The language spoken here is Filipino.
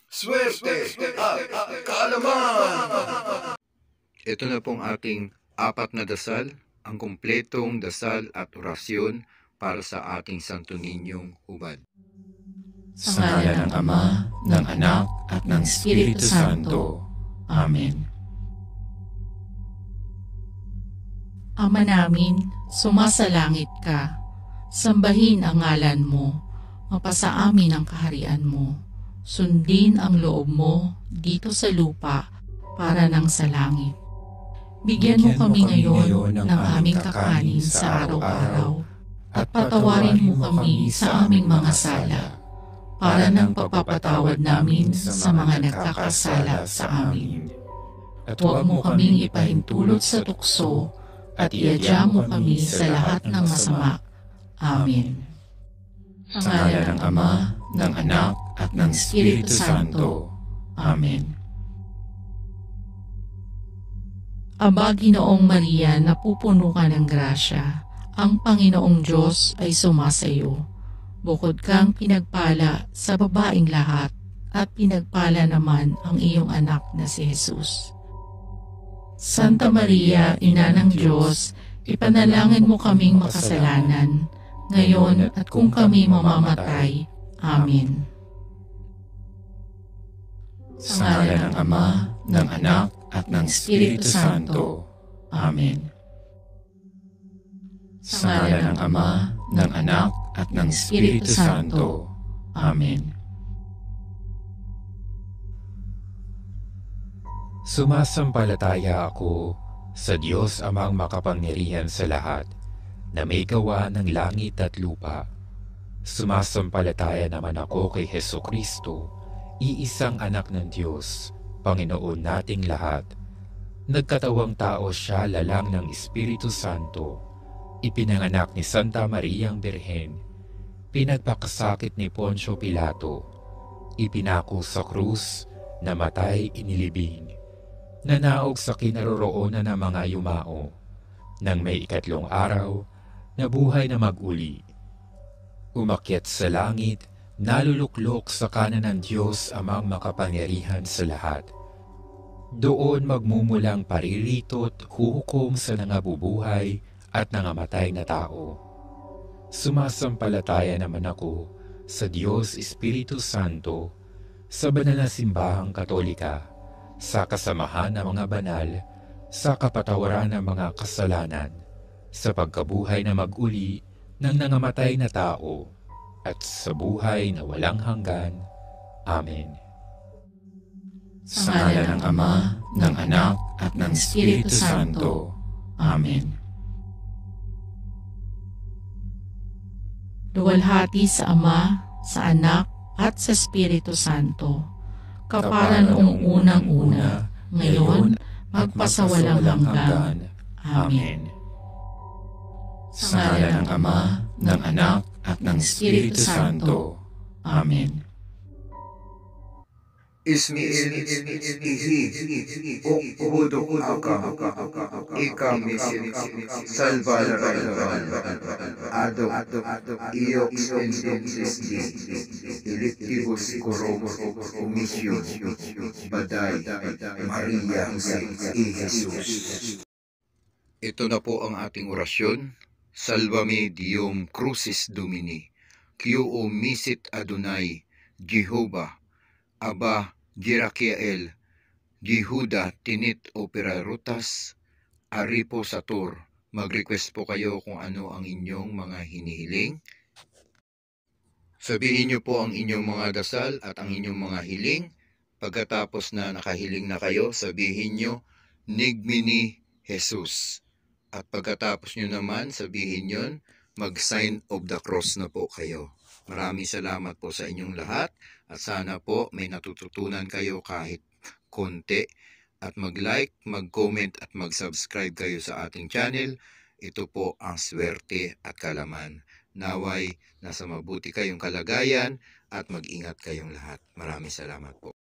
Swerte at kaalaman. Ito na pong ating apat na dasal, ang kumpletong dasal at orasyon para sa ating Santo Ninyong Hubad. Sa ngalan ng Ama, ng Anak, at ng Espiritu Santo. Amen. Ama namin, sumasalangit ka. Sambahin ang ngalan mo. Mapasa amin ang kaharian mo. Sundin ang loob mo dito sa lupa para nang sa langit. Bigyan mo kami ngayon ng aming kakanin sa araw-araw at patawarin mo kami sa aming mga sala para nang pagpapatawad namin sa mga nagkakasala sa amin. At huwag mo kaming ipahintulot sa tukso at iadya mo kami sa lahat ng masama. Amen. Sa ngalan ng Ama, ng Anak, at ng Espiritu Santo. Amen. Aba, Ginoong Maria, napupuno ka ng grasya. Ang Panginoong Diyos ay sumasayo. Bukod kang pinagpala sa babaeng lahat, at pinagpala naman ang iyong anak na si Jesus. Santa Maria, Ina ng Diyos, ipanalangin mo kaming makasalanan, ngayon at kung kami mamamatay. Amen. Sa ngalan ng Ama, ng Anak, at ng Espiritu Santo. Amen. Sa ngalan ng Ama, ng Anak, at ng Espiritu Santo. Amen. Sumasampalataya ako sa Diyos Amang makapangyarihan sa lahat, na may gawa ng langit at lupa. Sumasampalataya naman ako kay Hesukristo, iisang anak ng Diyos, Panginoon nating lahat. Nagkatawang tao siya lalang ng Espiritu Santo, ipinanganak ni Santa Mariang Birhen, pinagpakasakit ni Poncio Pilato, ipinako sa krus, namatay inilibing, nanaog sa kinaroroonan ng mga yumao, nang may ikatlong araw, nabuhay na mag-uli. Umakyat sa langit, naluluklok sa kanan ng Diyos Amang makapangyarihan sa lahat. Doon magmumulang paririto't huhukom sa nangabubuhay at nangamatay na tao. Sumasampalataya naman ako sa Diyos Espiritu Santo, sa banal na simbahang Katolika, sa kasamahan ng mga banal, sa kapatawaran ng mga kasalanan, sa pagkabuhay na mag-uli ng nangamatay na tao, at sa buhay na walang hanggan. Amen. Sa ngalan ng Ama, ng Anak, at ng Espiritu Santo. Amen. Luwalhati sa Ama, sa Anak, at sa Espiritu Santo, kapara noong unang-una, ngayon, magpasawalang hanggan. Amen. Sa ngalan ng Ama, ng Anak, at ng Espiritu Santo. Amen. Ismi uhudo aka ikamisin salvar ado iyo electibus corum umission baday Maria y Jesus. Ito na po ang ating orasyon. Salvame Diem Crucis Domini, Quo misit Adonai, Jehovah, Abba, Jirakiel, Jehuda, Tinit, Opera Rutas, Aripo Sator. Mag-request po kayo kung ano ang inyong mga hinihiling. Sabihin niyo po ang inyong mga dasal at ang inyong mga hiling. Pagkatapos na nakahiling na kayo, sabihin niyo, Nigmini Jesus. At pagkatapos nyo naman, sabihin nyo, mag-sign of the cross na po kayo. Maraming salamat po sa inyong lahat at sana po may natututunan kayo kahit konti. At mag-like, mag-comment at mag-subscribe kayo sa ating channel. Ito po ang swerte at kalaman. Naway, nasa mabuti kayong kalagayan at mag-ingat kayong lahat. Maraming salamat po.